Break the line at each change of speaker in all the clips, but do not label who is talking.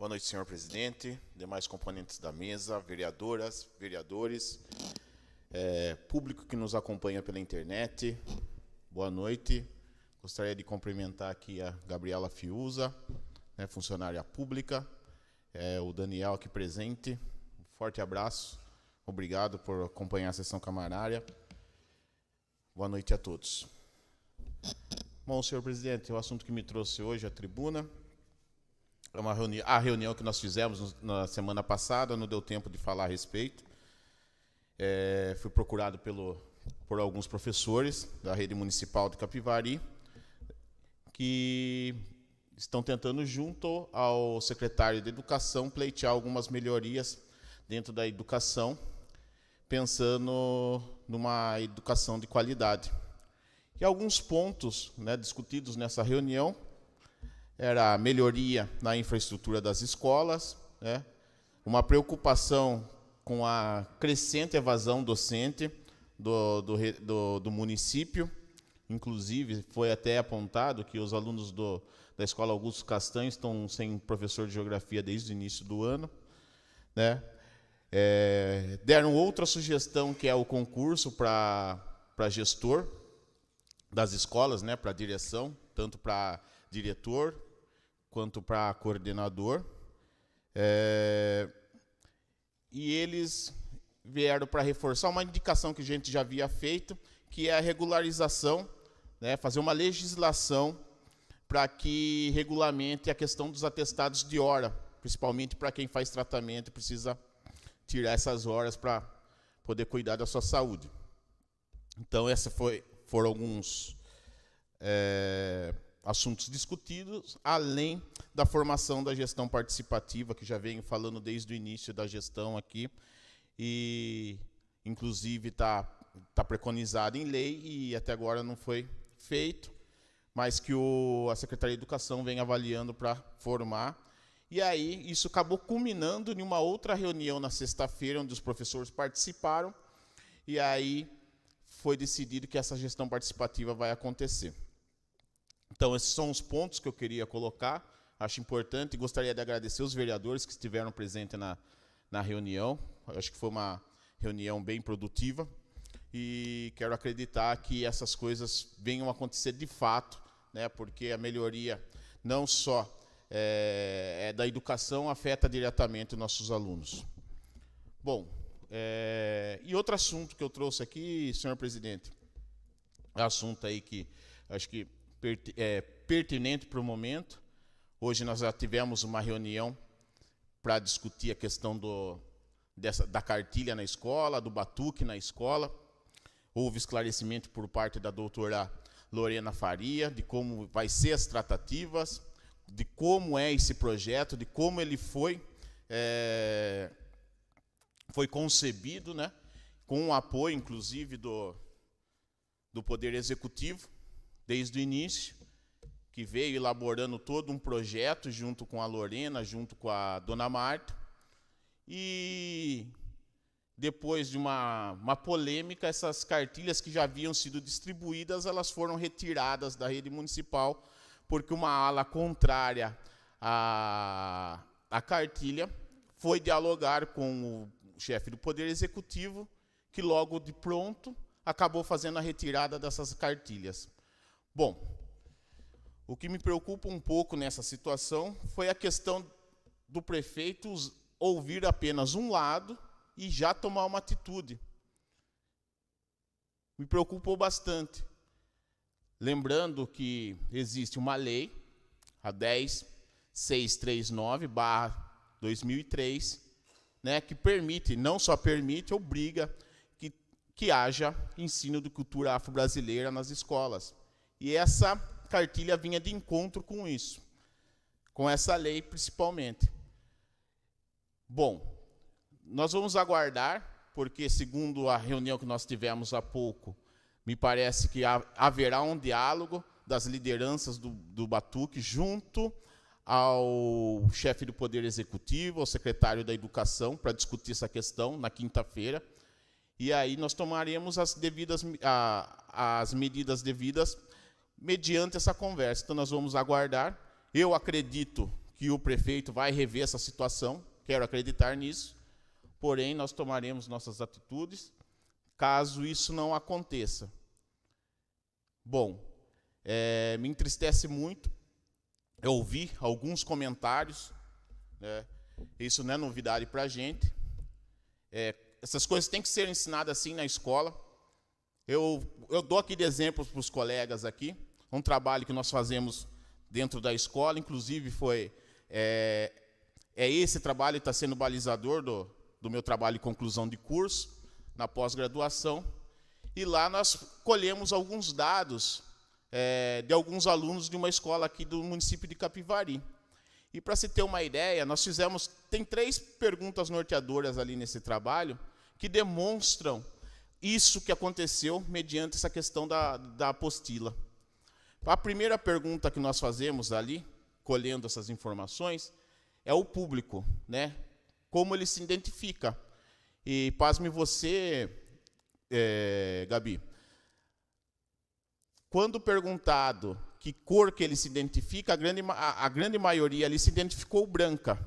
Boa noite, senhor presidente, demais componentes da mesa, vereadoras, vereadores, público que nos acompanha pela internet. Boa noite. Gostaria de cumprimentar aqui a Gabriela Fiuza, funcionária pública, o Daniel aqui presente. Um forte abraço. Obrigado por acompanhar a sessão camarária. Boa noite a todos. Bom, senhor presidente, o assunto que me trouxe hoje à tribuna é a reunião que nós fizemos na semana passada, não deu tempo de falar a respeito. Fui procurado por alguns professores da rede municipal de Capivari, que estão tentando, junto ao secretário de Educação, pleitear algumas melhorias dentro da educação, pensando numa educação de qualidade. E alguns pontos discutidos nessa reunião era a melhoria na infraestrutura das escolas, uma preocupação com a crescente evasão docente do município. Inclusive, foi até apontado que os alunos da Escola Augusto Castanho estão sem professor de geografia desde o início do ano. Deram outra sugestão, que é o concurso para gestor das escolas, para direção, tanto para diretor quanto para coordenador. E eles vieram para reforçar uma indicação que a gente já havia feito, que é a regularização, fazer uma legislação para que regulamente a questão dos atestados de hora, principalmente para quem faz tratamento e precisa tirar essas horas para poder cuidar da sua saúde. Então, esses foram alguns assuntos discutidos, além da formação da gestão participativa, que já venho falando desde o início da gestão aqui, e inclusive está preconizado em lei e até agora não foi feito, mas que a Secretaria de Educação vem avaliando para formar. E aí isso acabou culminando em uma outra reunião na sexta-feira, onde os professores participaram, e aí foi decidido que essa gestão participativa vai acontecer. Então, esses são os pontos que eu queria colocar, acho importante, e gostaria de agradecer os vereadores que estiveram presentes na reunião. Acho que foi uma reunião bem produtiva, e quero acreditar que essas coisas venham a acontecer de fato, porque a melhoria não só da educação afeta diretamente os nossos alunos. Bom, e outro assunto que eu trouxe aqui, senhor presidente, é um assunto aí que acho que é pertinente para o momento. Hoje nós já tivemos uma reunião para discutir a questão da cartilha na escola, do batuque na escola. Houve esclarecimento por parte da doutora Lorena Faria, de como vai ser as tratativas, de como é esse projeto, de como ele foi concebido, com o apoio, inclusive, do Poder Executivo, desde o início, que veio elaborando todo um projeto junto com a Lorena, junto com a dona Marta. E depois de uma polêmica, essas cartilhas que já haviam sido distribuídas, elas foram retiradas da rede municipal, porque uma ala contrária à cartilha foi dialogar com o chefe do Poder Executivo, que logo de pronto acabou fazendo a retirada dessas cartilhas. Bom, o que me preocupa um pouco nessa situação foi a questão do prefeito ouvir apenas um lado e já tomar uma atitude. Me preocupou bastante. Lembrando que existe uma lei, a 10.639/2003, que permite, não só permite, obriga que haja ensino de cultura afro-brasileira nas escolas. E essa cartilha vinha de encontro com isso, com essa lei principalmente. Bom, nós vamos aguardar, porque segundo a reunião que nós tivemos há pouco, me parece que haverá um diálogo das lideranças do Batuque junto ao chefe do Poder Executivo, ao secretário da Educação, para discutir essa questão na quinta-feira. E aí nós tomaremos as medidas devidas mediante essa conversa. Então, nós vamos aguardar. Eu acredito que o prefeito vai rever essa situação, quero acreditar nisso, porém nós tomaremos nossas atitudes caso isso não aconteça. Bom, me entristece muito eu ouvi alguns comentários, né? Isso não é novidade para a gente. Essas coisas têm que ser ensinadas assim na escola. Eu dou aqui de exemplos para os colegas aqui, um trabalho que nós fazemos dentro da escola, inclusive esse trabalho que está sendo balizador do meu trabalho de conclusão de curso, na pós-graduação, e lá nós colhemos alguns dados de alguns alunos de uma escola aqui do município de Capivari. E para se ter uma ideia, tem 3 perguntas norteadoras ali nesse trabalho que demonstram isso que aconteceu mediante essa questão da apostila. A primeira pergunta que nós fazemos ali, colhendo essas informações, é o público, né? Como ele se identifica. E pasme você, Gabi, quando perguntado que cor que ele se identifica, a grande maioria ali se identificou branca.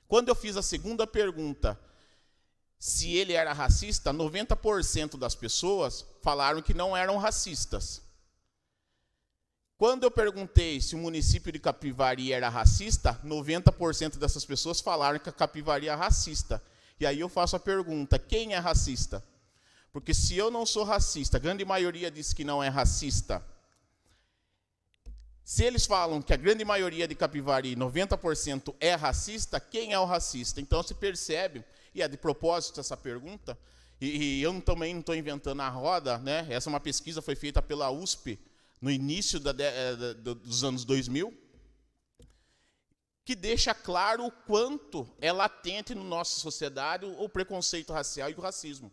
Quando eu fiz a segunda pergunta, se ele era racista, 90% das pessoas falaram que não eram racistas. Quando eu perguntei se o município de Capivari era racista, 90% dessas pessoas falaram que a Capivari é racista. E aí eu faço a pergunta, quem é racista? Porque se eu não sou racista, a grande maioria diz que não é racista. Se eles falam que a grande maioria de Capivari, 90% é racista, quem é o racista? Então se percebe, e é de propósito essa pergunta, e eu também não estou inventando a roda, né? Essa é uma pesquisa que foi feita pela USP no início dos anos 2000, que deixa claro o quanto é latente na nossa sociedade o preconceito racial e o racismo.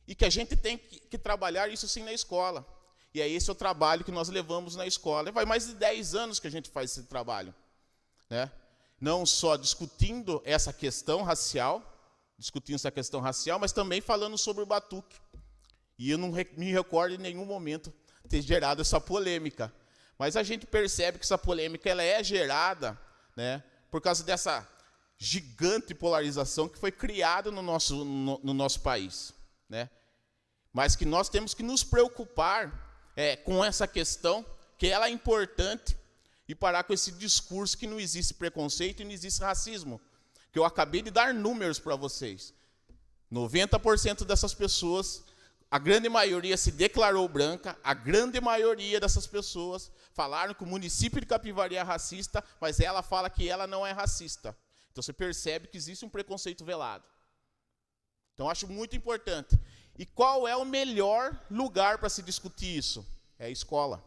E que a gente tem que trabalhar isso sim na escola. E é esse o trabalho que nós levamos na escola. E vai mais de 10 anos que a gente faz esse trabalho, né? Não só discutindo essa questão racial, mas também falando sobre o batuque. E eu não me recordo em nenhum momento ter gerado essa polêmica. Mas a gente percebe que essa polêmica ela é gerada, né, por causa dessa gigante polarização que foi criada no nosso país, né? Mas que nós temos que nos preocupar com essa questão, que ela é importante, e parar com esse discurso que não existe preconceito e não existe racismo, que eu acabei de dar números para vocês. 90% dessas pessoas, a grande maioria se declarou branca, a grande maioria dessas pessoas falaram que o município de Capivari é racista, mas ela fala que ela não é racista. Então você percebe que existe um preconceito velado. Então acho muito importante. E qual é o melhor lugar para se discutir isso? É a escola.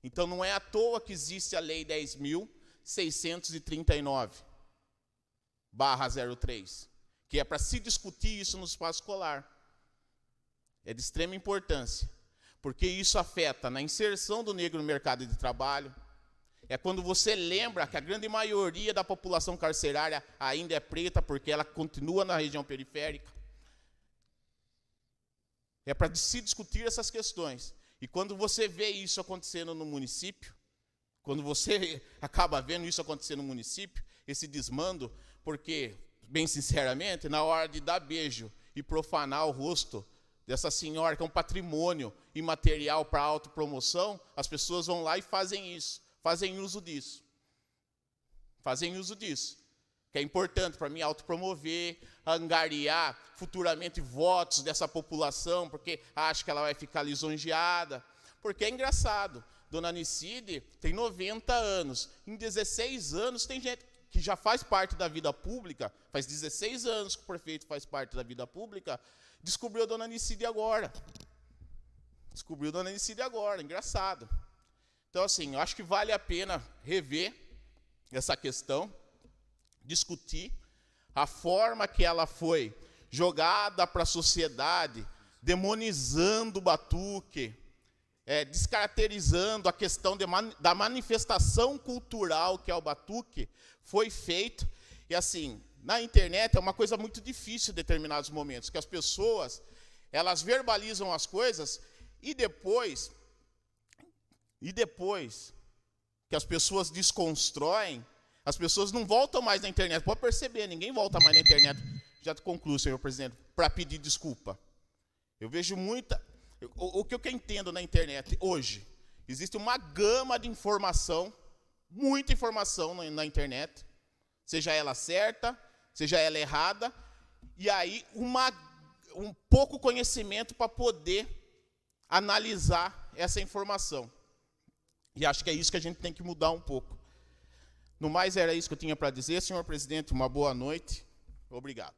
Então não é à toa que existe a Lei 10.639/03, que é para se discutir isso no espaço escolar. É de extrema importância, porque isso afeta na inserção do negro no mercado de trabalho. É quando você lembra que a grande maioria da população carcerária ainda é preta, porque ela continua na região periférica. É para se discutir essas questões. E quando você vê isso acontecendo no município, quando você acaba vendo isso acontecer no município, esse desmando, porque, bem sinceramente, na hora de dar beijo e profanar o rosto dessa senhora, que é um patrimônio imaterial para autopromoção, as pessoas vão lá e fazem isso, fazem uso disso. Fazem uso disso. Que é importante para mim autopromover, angariar futuramente votos dessa população, porque acha que ela vai ficar lisonjeada. Porque é engraçado, Dona Nicide tem 90 anos, em 16 anos tem gente que já faz parte da vida pública, faz 16 anos que o prefeito faz parte da vida pública, descobriu a Dona Nicide agora. Descobriu a Dona Nicide agora, engraçado. Então, assim, eu acho que vale a pena rever essa questão, discutir a forma que ela foi jogada para a sociedade, demonizando o batuque, descaracterizando a questão da manifestação cultural que é o batuque, foi feito. E assim, na internet é uma coisa muito difícil em determinados momentos, que as pessoas, elas verbalizam as coisas e depois que as pessoas desconstroem, as pessoas não voltam mais na internet. Pode perceber, ninguém volta mais na internet. Já concluo, senhor presidente, para pedir desculpa. Eu vejo muita... O que eu entendo na internet hoje, existe uma gama de informação, muita informação na internet, seja ela certa, seja ela errada, e aí um pouco conhecimento para poder analisar essa informação. E acho que é isso que a gente tem que mudar um pouco. No mais, era isso que eu tinha para dizer. Senhor presidente, uma boa noite. Obrigado.